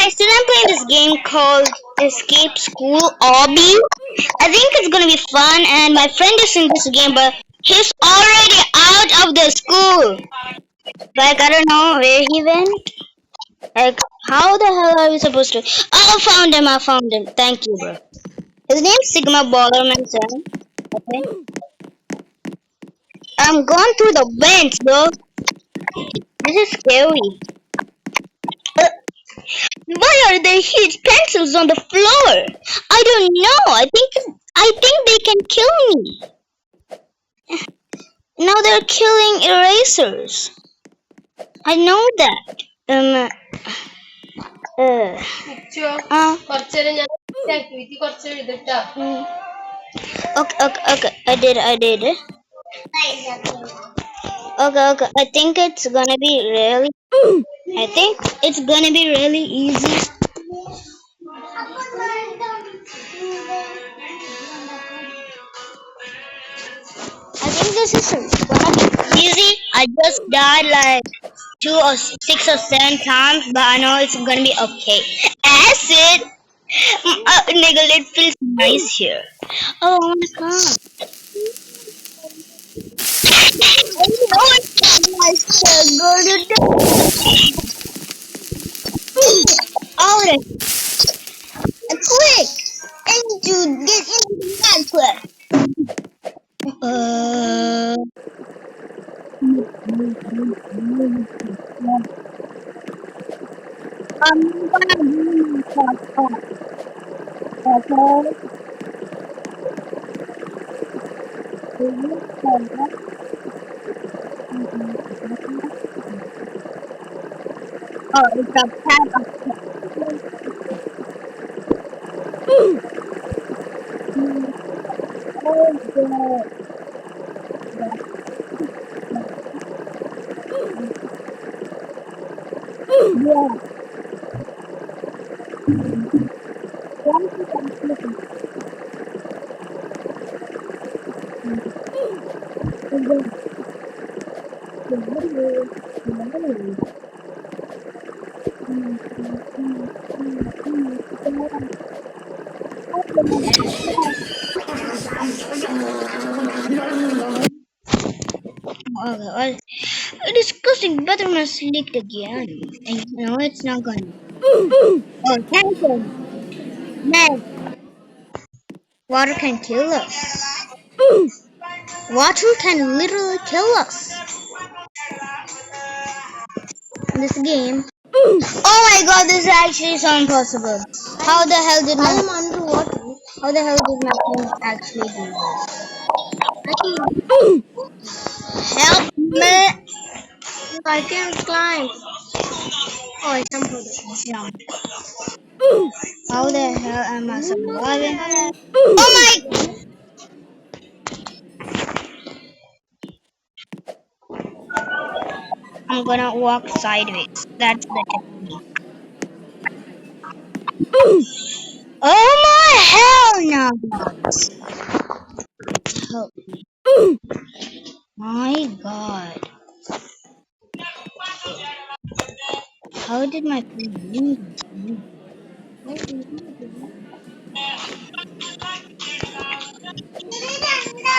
guys, today I'm playing this game called Escape School Obby. I think it's gonna be fun, and my friend is in this game, but he's already out of the school. Like, I don't know where he went. Like, how the hell are we supposed to? Oh, I found him. Thank you, bro. His name's Sigma Ballerman, son. Okay. I'm going through the vents, bro. This is scary. Uh, Why are there huge pencils on the floor? I don't know. I think they can kill me. Now they're killing erasers. I know that. കുറച്ചുനേരം ഞാൻ activity കുറച്ച് എഴുതിട്ടാ Okay. I did. Okay. I think it's gonna be really easy. I think this is gonna be easy. I just died like 6 or 7 times, but I know it's gonna be okay. Acid! Nigga, it feels nice here. Oh my god. I know it's so good to do. Oh, quick! I need to get into the network. I'm gonna do Oh, it's a pack of yeah. Okay, disgusting buttermilk leaked again. And no, it's not gonna. Oh, thank you. Man, water can kill us. Water can literally kill us in this game. Oh my god, this is actually so impossible. How the hell did my underwater? How the hell did my friend actually do this? Help me! I can't climb. Oh, I jumped over Jump. How the hell am I surviving? Oh my! I'm gonna walk sideways. That's the technique. Oh my hell no! Help me. My god. How did my friend do this?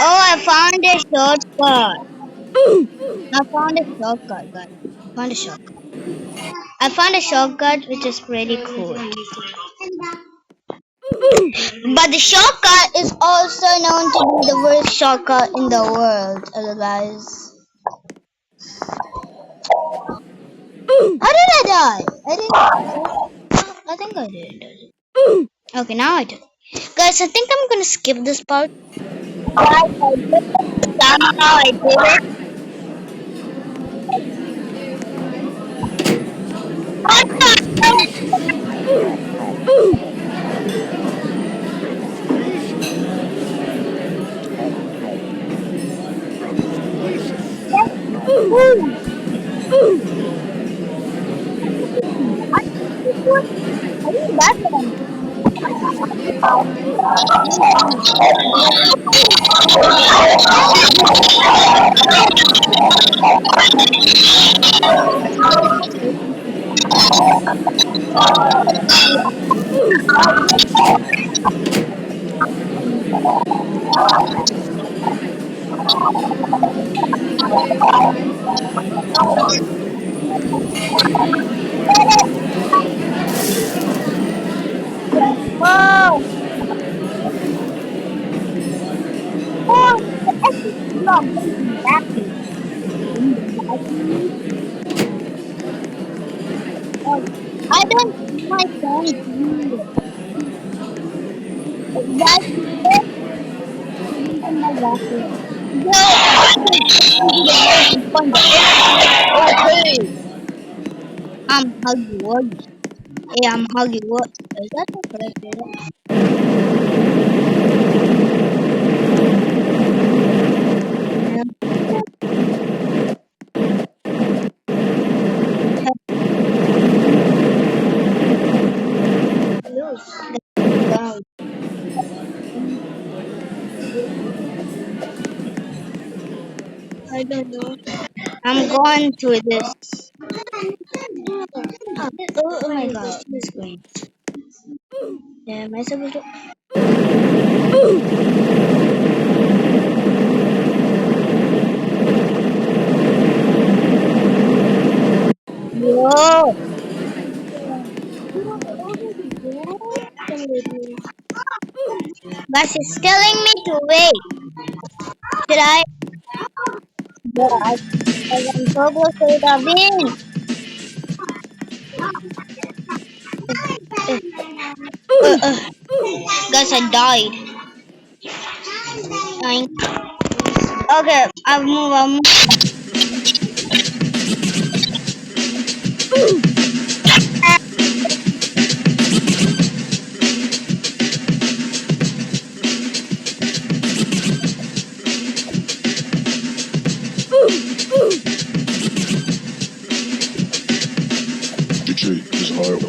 Oh, I found a shortcut. Guys. I found a shortcut which is pretty cool. But the shortcut is also known to be the worst shortcut in the world, guys. How did I die? I think I did. Okay, now I did. Guys, I think I'm gonna skip this part. Somehow I did it. What Oh, oh, it's not going to be happy. I don't see my friends here. Exactly. In my bathroom. Yo, okay. I'm Huggy Wuggy. Hey, I'm Huggy Wuggy. Is that the correct word? Um, I don't know. I'm going to this. Oh my god, this screen. Yeah, am I supposed to? Yo, Gus is telling me to wait. Should I? Yeah, I'm so close to the bin. Gus, I died. Dying. Okay, I'll move. DJ is hard.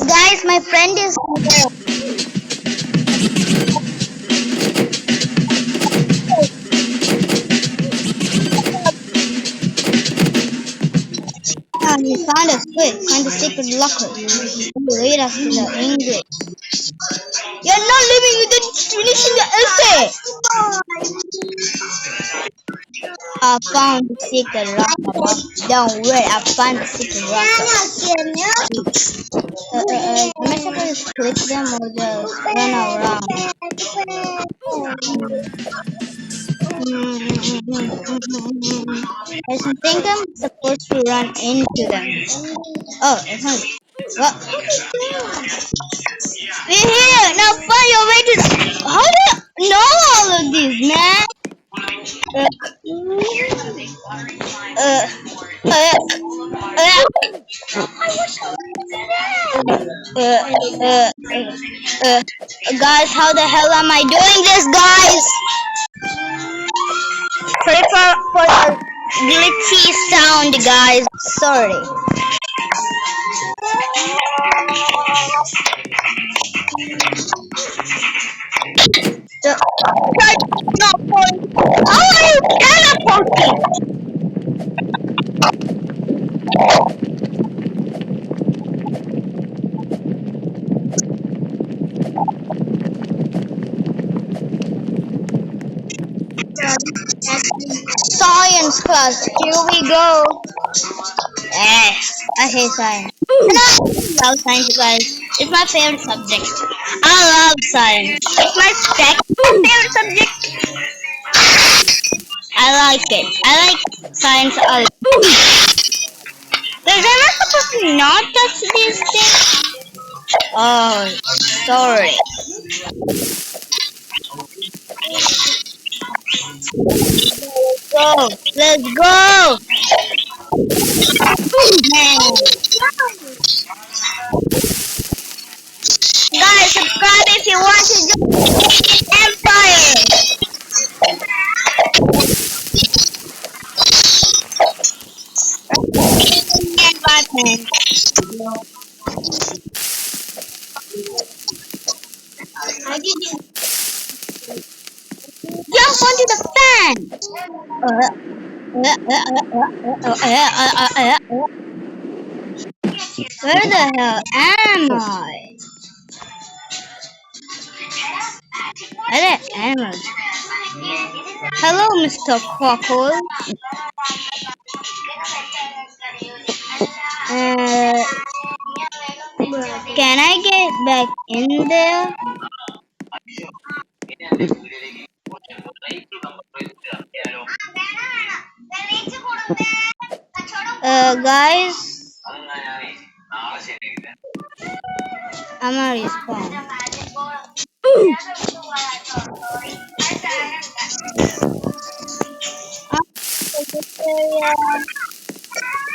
Guys, my friend is here. He found a quick, find the secret locker. Read after the English. You're not leaving, you didn't finishing the essay. I found the secret locker. Don't worry, I found the secret locker. Am I supposed to click them or just run around? I think I'm supposed to run into them. Oh, it's not. What? We're here! Now find your way to. How do you know all of these, man? Uh, uh, uh, Uh, uh, uh, uh, guys, how the hell am I doing this, guys? Sorry for the glitchy sound, guys. Sorry. So, how are you teleporting? Science class, here we go. Eh, I hate science. And I love science, guys. It's my favorite subject. I love science. It's my second favorite subject. I like it. I like science a lot. Guys, am I supposed to not touch these things? Oh, sorry. Go. Let's go. Man. Guys, subscribe if you want to join Empire. And button. I didn't. Jump onto the fan. Where the hell am I? Where the animals? Hello, Mr. Cockle. Uh, can I get back in there? Guys, I'm gonna respawn.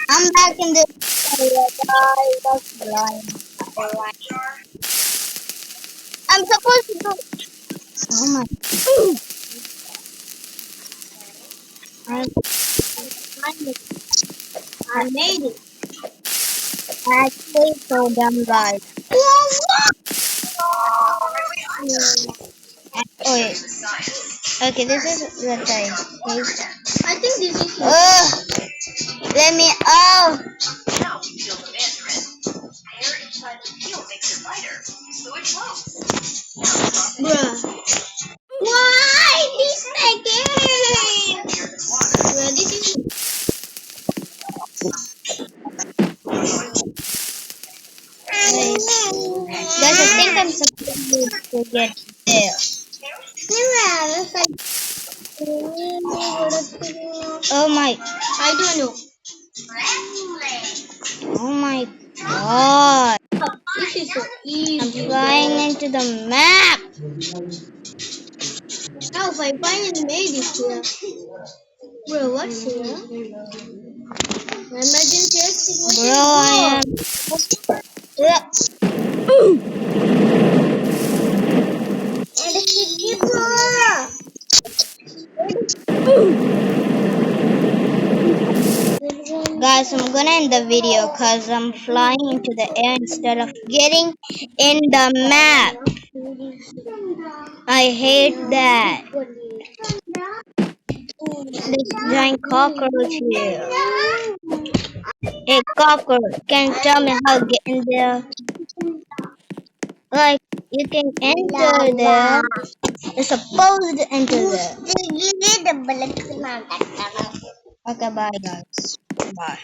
I'm back in this area, guys. That's blind. I'm supposed to do. Oh my. I'm, I made it. actually so dumb, guys. Oh, wait. Okay, this is what I hate. I think this is. Let me out. Bruh. Why this again? Bruh, this is. Guys, I think I'm supposed to get there. Oh my. I don't know. Oh my god. This is so I'm easy. flying into the map. How if I finally made it here? Bro, what's here? Emergency exit. What Bro, is I this? am. Yeah. Guys, I'm gonna end the video because I'm flying into the air instead of getting in the map. I hate that. This giant cockroach here. Hey, cockroach, can you tell me how to get in there? Like, you can enter there. You're supposed to enter there. Okay, bye, guys. Bye.